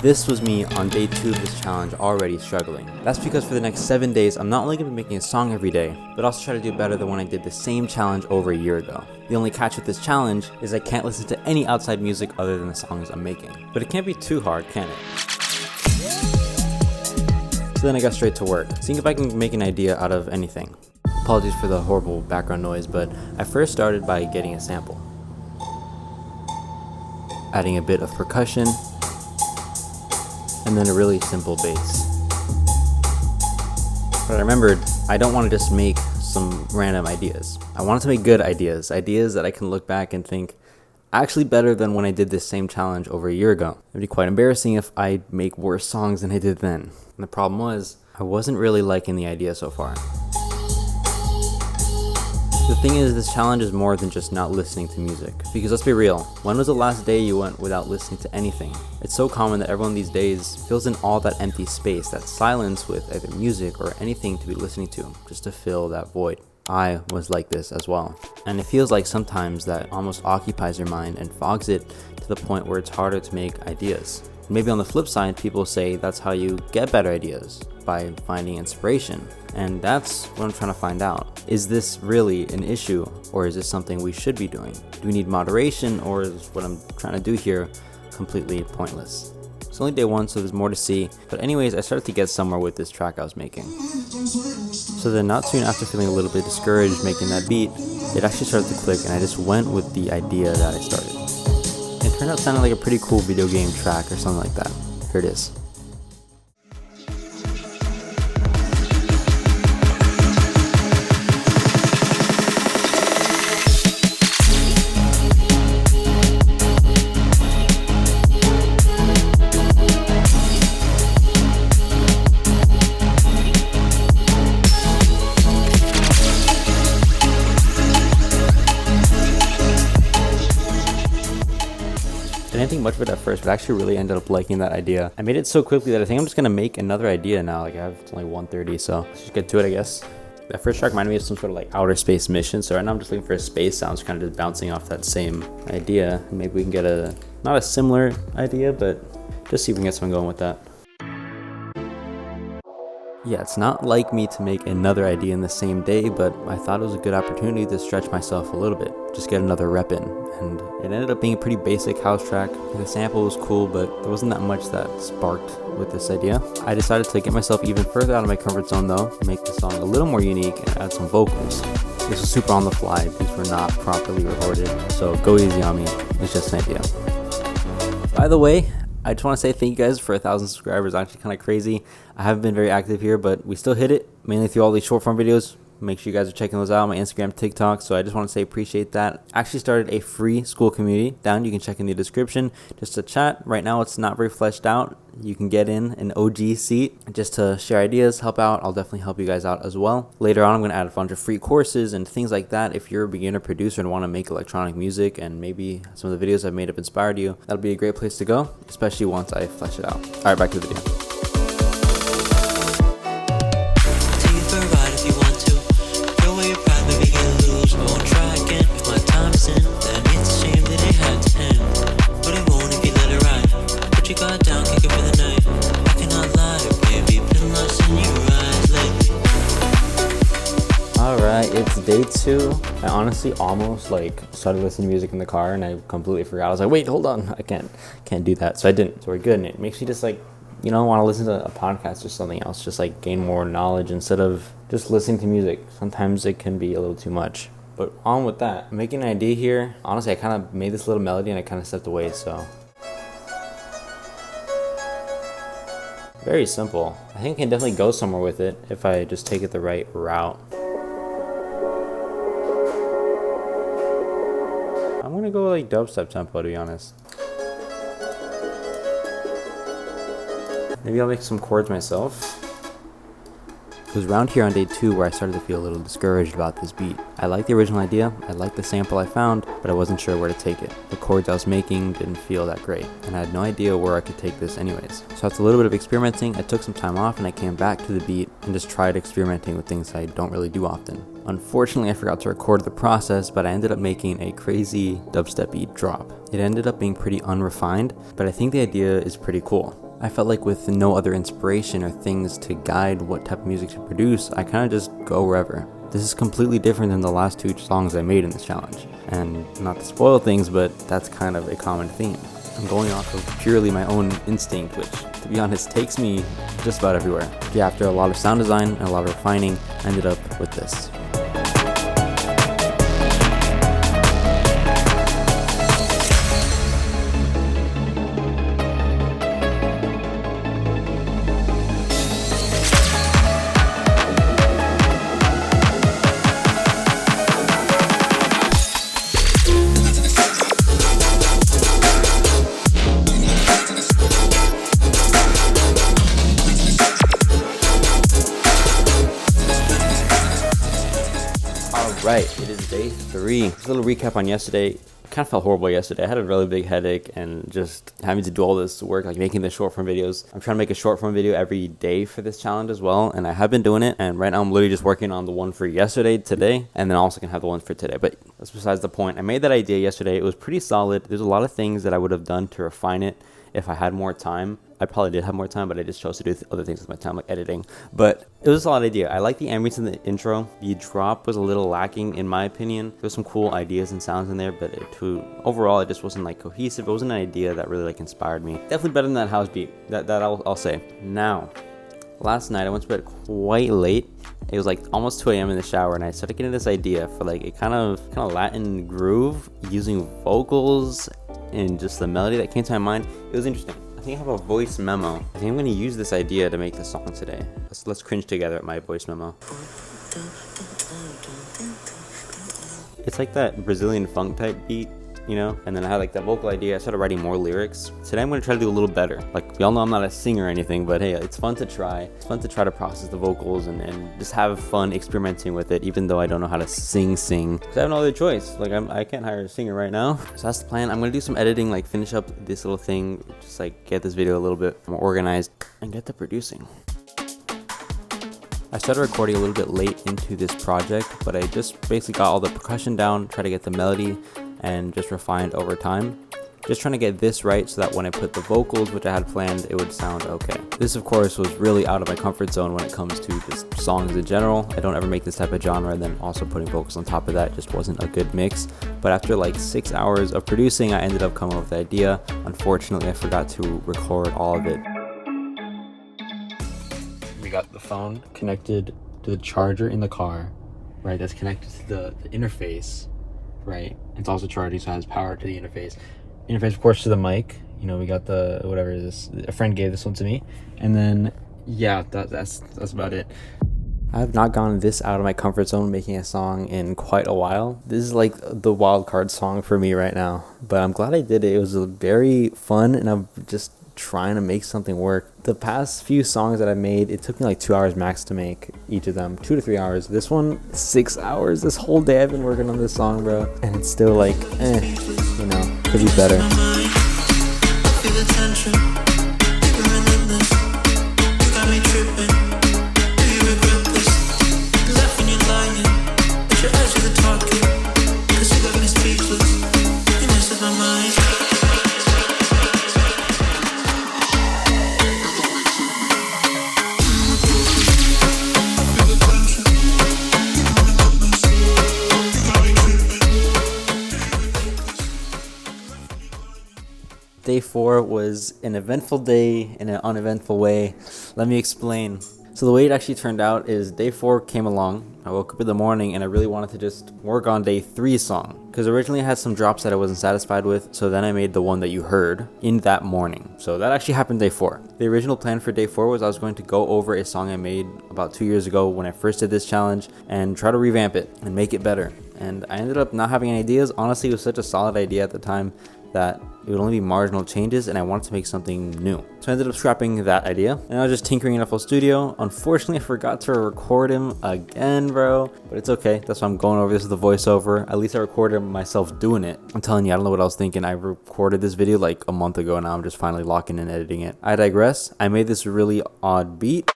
This was me on day 2 of this challenge already struggling. That's because for the next 7 days, I'm not only going to be making a song every day, but also try to do better than when I did the same challenge over a year ago. The only catch with this challenge is I can't listen to any outside music other than the songs I'm making. But it can't be too hard, can it? So then I got straight to work, seeing if I can make an idea out of anything. Apologies for the horrible background noise, but I first started by getting a sample, adding a bit of percussion, and then a really simple bass. But I remembered I don't want to just make some random ideas. I wanted to make good ideas that I can look back and think, actually better than when I did this same challenge over a year ago. It'd be quite embarrassing if I make worse songs than I did then. And the problem was, I wasn't really liking the idea so far. The thing is, this challenge is more than just not listening to music. Because let's be real, when was the last day you went without listening to anything? It's so common that everyone these days fills in all that empty space, that silence with either music or anything to be listening to, just to fill that void. I was like this as well. And it feels like sometimes that almost occupies your mind and fogs it to the point where it's harder to make ideas. Maybe on the flip side, people say that's how you get better ideas, by finding inspiration. And that's what I'm trying to find out. Is this really an issue, or is this something we should be doing? Do we need moderation, or is what I'm trying to do here completely pointless? It's only day 1, so there's more to see. But anyways, I started to get somewhere with this track I was making. So then not soon after feeling a little bit discouraged making that beat, it actually started to click, and I just went with the idea that I started. It turned out sounding like a pretty cool video game track or something like that. Here it is. I didn't think much of it at first, but I actually really ended up liking that idea. I made it so quickly that I think I'm just gonna make another idea now. Like, it's only 1:30, so let's just get to it, I guess. That first track reminded me of some sort of like outer space mission, so right now I'm just looking for a space sounds, kind of just bouncing off that same idea. Maybe we can get not a similar idea, but just see if we can get something going with that. Yeah, it's not like me to make another idea in the same day, but I thought it was a good opportunity to stretch myself a little bit, just get another rep in. And it ended up being a pretty basic house track. The sample was cool, but there wasn't that much that sparked with this idea. I decided to get myself even further out of my comfort zone though, make the song a little more unique and add some vocals. This was super on the fly, these were not properly recorded, so go easy on me, it's just an idea. By the way, I just want to say thank you guys for 1,000 subscribers. Actually kind of crazy. I haven't been very active here, but we still hit it, mainly through all these short form videos. Make sure you guys are checking those out, my Instagram, TikTok. So I just want to say appreciate that. I actually started a free Skool community down. You can check in the description just to chat. Right now it's not very fleshed out. You can get in an OG seat just to share ideas, help out. I'll definitely help you guys out as well. Later on, I'm going to add a bunch of free courses and things like that. If you're a beginner producer and want to make electronic music and maybe some of the videos I've made have inspired you, that'll be a great place to go, especially once I flesh it out. All right, back to the video. It's day 2. I honestly almost started listening to music in the car and I completely forgot. I was like, wait, hold on, I can't do that. So I didn't. So we're good. And it makes you just want to listen to a podcast or something else, just gain more knowledge instead of just listening to music. Sometimes it can be a little too much. But on with that, I'm making an idea here. Honestly, I kind of made this little melody and I kind of stepped away, so. Very simple. I think I can definitely go somewhere with it if I just take it the right route. I'm gonna go dubstep tempo, to be honest. Maybe I'll make some chords myself. It was around here on day 2 where I started to feel a little discouraged about this beat. I liked the original idea, I liked the sample I found, but I wasn't sure where to take it. The chords I was making didn't feel that great, and I had no idea where I could take this anyways. So after a little bit of experimenting, I took some time off and I came back to the beat and just tried experimenting with things I don't really do often. Unfortunately, I forgot to record the process, but I ended up making a crazy dubstep beat drop. It ended up being pretty unrefined, but I think the idea is pretty cool. I felt like with no other inspiration or things to guide what type of music to produce, I kind of just go wherever. This is completely different than the last 2 songs I made in this challenge. And not to spoil things, but that's kind of a common theme. I'm going off of purely my own instinct, which, to be honest, takes me just about everywhere. Yeah, after a lot of sound design and a lot of refining, I ended up with this. Right, it is day 3. Just a little recap on yesterday. Kind of felt horrible yesterday. I had a really big headache and just having to do all this work, like making the short form videos. I'm trying to make a short form video every day for this challenge as well, and I have been doing it. And right now I'm literally just working on the one for yesterday, today, and then also can have the ones for today. But that's besides the point. I made that idea yesterday. It was pretty solid. There's a lot of things that I would have done to refine it if I had more time. I probably did have more time, but I just chose to do other things with my time, like editing. But it was a solid idea. I like the ambience in the intro. The drop was a little lacking, in my opinion. There's some cool ideas and sounds in there, but overall, it just wasn't like cohesive. It wasn't an idea that really like inspired me. Definitely better than that house beat. That I'll say. Now, last night I went to bed quite late. It was like almost 2 a.m. in the shower, and I started getting this idea for like a kind of Latin groove using vocals and just the melody that came to my mind. It was interesting. I think I have a voice memo. I think I'm going to use this idea to make the song today. Let's cringe together at my voice memo. It's like that Brazilian funk type beat, you know? And then I had like that vocal idea. I started writing more lyrics. Today I'm going to try to do a little better. Like, y'all know I'm not a singer or anything, but hey, it's fun to try. It's fun to try to process the vocals and just have fun experimenting with it, even though I don't know how to sing. Because I have no other choice. Like, I can't hire a singer right now. So that's the plan. I'm going to do some editing, like finish up this little thing, just like get this video a little bit more organized and get to producing. I started recording a little bit late into this project, but I just basically got all the percussion down, try to get the melody, and just refined over time. Just trying to get this right so that when I put the vocals, which I had planned, it would sound okay. This, of course, was really out of my comfort zone when it comes to just songs in general. I don't ever make this type of genre, and then also putting vocals on top of that just wasn't a good mix. But after like 6 hours of producing, I ended up coming up with the idea. Unfortunately, I forgot to record all of it. We got the phone connected to the charger in the car, right? That's connected to the interface, right? It's also charging, so it has power to the interface. Interface, of course, to the mic. You know, we got the whatever it is. A friend gave this one to me, and then yeah, that's about it. I have not gone this out of my comfort zone making a song in quite a while. This is like the wild card song for me right now, but I'm glad I did it. It was very fun, and I'm just trying to make something work. The past few songs that I made, it took me like 2 hours max to make each of them. 2 to 3 hours. This one, 6 hours. This whole day I've been working on this song, bro. And it's still like, you know, could be better. Day 4 was an eventful day in an uneventful way. Let me explain. So the way it actually turned out is day 4 came along. I woke up in the morning and I really wanted to just work on day 3's song. Because originally I had some drops that I wasn't satisfied with, so then I made the one that you heard in that morning. So that actually happened day 4. The original plan for day 4 was I was going to go over a song I made about 2 years ago when I first did this challenge and try to revamp it and make it better. And I ended up not having any ideas. Honestly, it was such a solid idea at the time that it would only be marginal changes, and I wanted to make something new. So I ended up scrapping that idea, and I was just tinkering in FL Studio. Unfortunately, I forgot to record him again, bro, but it's okay. That's why I'm going over this with the voiceover. At least I recorded myself doing it. I'm telling you, I don't know what I was thinking. I recorded this video like a month ago, and now I'm just finally locking and editing it. I digress. I made this really odd beat.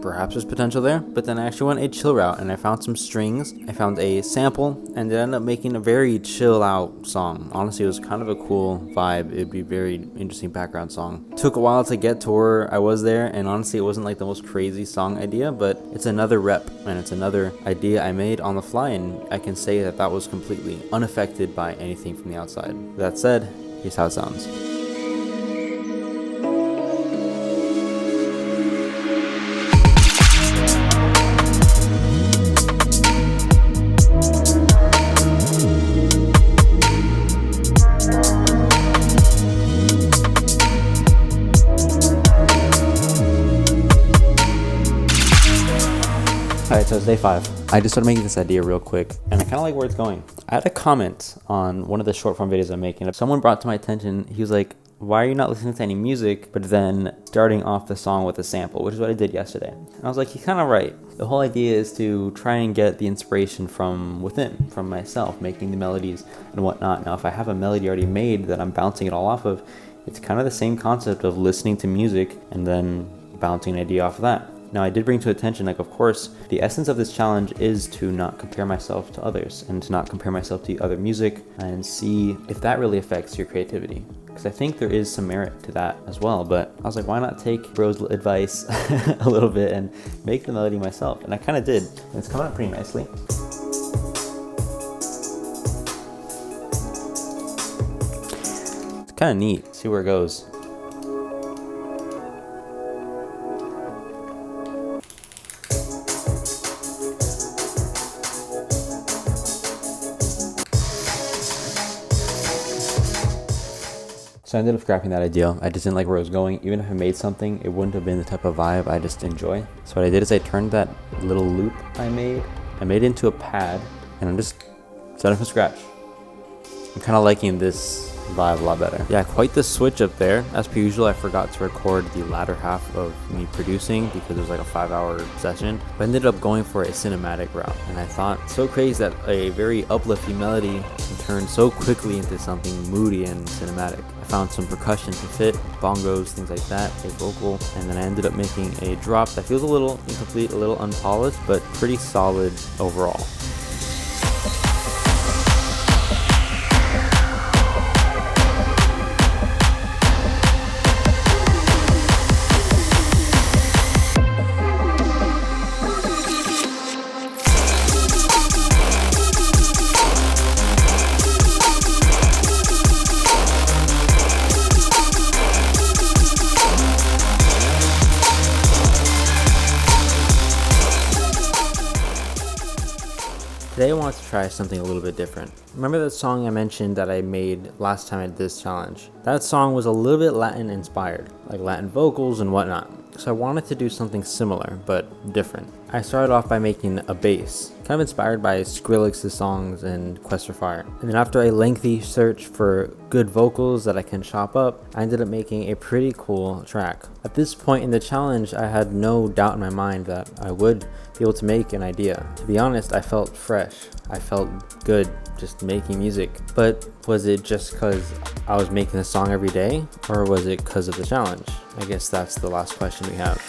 perhaps there's potential there, but then I actually went a chill route and I found some strings, I found a sample, and it ended up making a very chill out song. Honestly, it was kind of a cool vibe. It'd be a very interesting background song. Took a while to get to where I was there, and honestly it wasn't like the most crazy song idea, but it's another rep and it's another idea I made on the fly, and I can say that that was completely unaffected by anything from the outside. That said, here's how it sounds. Alright, so it's day 5. I just started making this idea real quick, and I kind of like where it's going. I had a comment on one of the short form videos I'm making. Someone brought to my attention, he was like, why are you not listening to any music, but then starting off the song with a sample, which is what I did yesterday. And I was like, he's kind of right. The whole idea is to try and get the inspiration from within, from myself, making the melodies and whatnot. Now, if I have a melody already made that I'm bouncing it all off of, it's kind of the same concept of listening to music and then bouncing an idea off of that. Now, I did bring to attention, like, of course, the essence of this challenge is to not compare myself to others and to not compare myself to other music and see if that really affects your creativity. Because I think there is some merit to that as well. But I was like, why not take bro's advice a little bit and make the melody myself? And I kind of did. And it's coming out pretty nicely. It's kind of neat. See where it goes. So I ended up scrapping that idea. I just didn't like where it was going. Even if I made something, it wouldn't have been the type of vibe I just enjoy. So what I did is I turned that little loop I made it into a pad, and I'm just starting from scratch. I'm kind of liking this vibe a lot better. Yeah, quite the switch up there. As per usual, I forgot to record the latter half of me producing because it was like a 5-hour session. But I ended up going for a cinematic route, and I thought, so crazy that a very uplifting melody can turn so quickly into something moody and cinematic. I found some percussion to fit, bongos, things like that, a vocal, and then I ended up making a drop that feels a little incomplete, a little unpolished, but pretty solid overall. Today I wanted to try something a little bit different. Remember that song I mentioned that I made last time I did this challenge? That song was a little bit Latin inspired, like Latin vocals and whatnot. So I wanted to do something similar, but different. I started off by making a bass, kind of inspired by Skrillex's songs and Quest for Fire. And then after a lengthy search for good vocals that I can chop up, I ended up making a pretty cool track. At this point in the challenge, I had no doubt in my mind that I would be able to make an idea. To be honest, I felt fresh. I felt good just making music. But was it just because I was making a song every day, or was it because of the challenge? I guess that's the last question we have.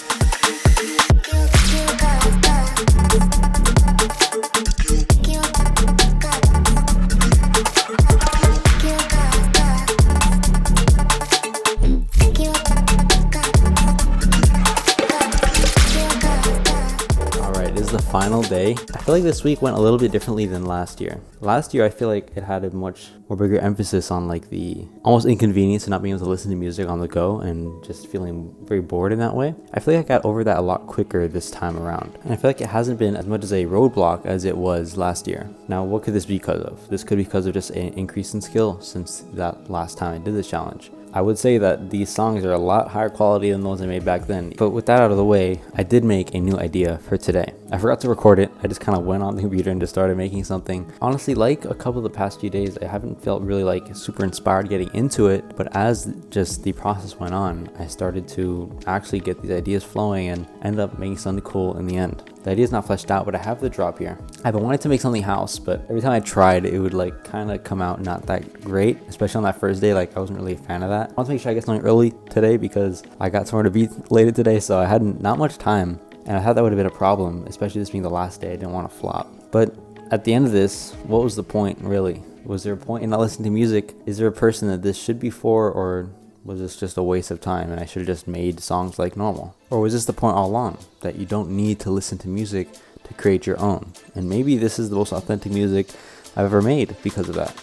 The final day. I feel like this week went a little bit differently than last year. Last year I feel like it had a much more bigger emphasis on like the almost inconvenience of not being able to listen to music on the go and just feeling very bored in that way. I feel like I got over that a lot quicker this time around, and I feel like it hasn't been as much as a roadblock as it was last year. Now, what could this be because of? This could be because of just an increase in skill since that last time I did this challenge. I would say that these songs are a lot higher quality than those I made back then. But with that out of the way, I did make a new idea for today. I forgot to record it. I just kind of went on the computer and just started making something. Honestly, like a couple of the past few days, I haven't felt really like super inspired getting into it. But as just the process went on, I started to actually get these ideas flowing and end up making something cool in the end. The idea's not fleshed out, but I have the drop here. I've been wanting to make something house, but every time I tried, it would like kind of come out not that great, especially on that first day. Like I wasn't really a fan of that. I want to make sure I get something early today because I got somewhere to be later today, so I had not much time And I thought that would have been a problem, especially this being the last day. I didn't want to flop. But at the end of this, what was the point, really? Was there a point in not listening to music? Is there a person that this should be for, or was this just a waste of time and I should have just made songs like normal? Or was this the point all along, that you don't need to listen to music to create your own? And maybe this is the most authentic music I've ever made because of that.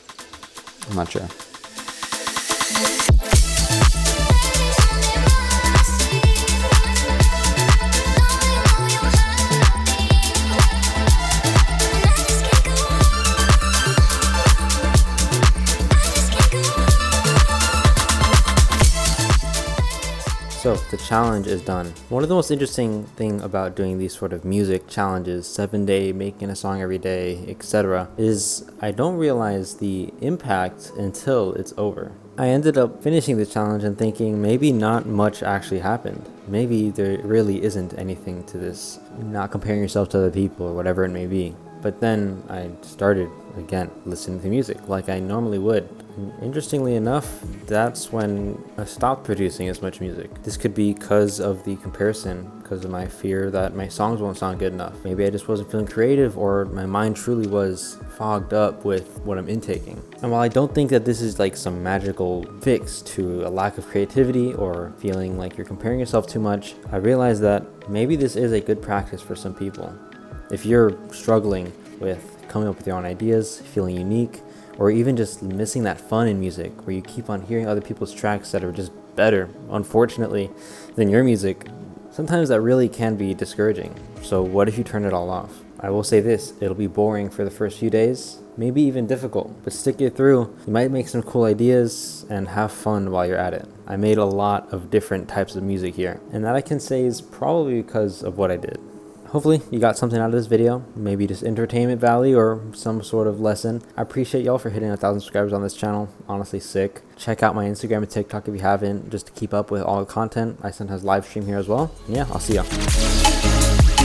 I'm not sure. So the challenge is done. One of the most interesting thing about doing these sort of music challenges, 7-day, making a song every day, etc., is I don't realize the impact until it's over. I ended up finishing the challenge and thinking maybe not much actually happened. Maybe there really isn't anything to this, not comparing yourself to other people or whatever it may be. But then I started, again, listening to music like I normally would. And interestingly enough, that's when I stopped producing as much music. This could be because of the comparison, because of my fear that my songs won't sound good enough. Maybe I just wasn't feeling creative, or my mind truly was fogged up with what I'm intaking. And while I don't think that this is like some magical fix to a lack of creativity or feeling like you're comparing yourself too much, I realize that maybe this is a good practice for some people. If you're struggling with coming up with your own ideas, feeling unique, or even just missing that fun in music where you keep on hearing other people's tracks that are just better, unfortunately, than your music, sometimes that really can be discouraging. So what if you turn it all off? I will say this, it'll be boring for the first few days, maybe even difficult, but stick it through. You might make some cool ideas and have fun while you're at it. I made a lot of different types of music here, and that I can say is probably because of what I did. Hopefully you got something out of this video, maybe just entertainment value or some sort of lesson. I appreciate y'all for hitting 1,000 subscribers on this channel. Honestly sick. Check out my Instagram and TikTok if you haven't, just to keep up with all the content. I sometimes live stream here as well. And yeah, I'll see y'all.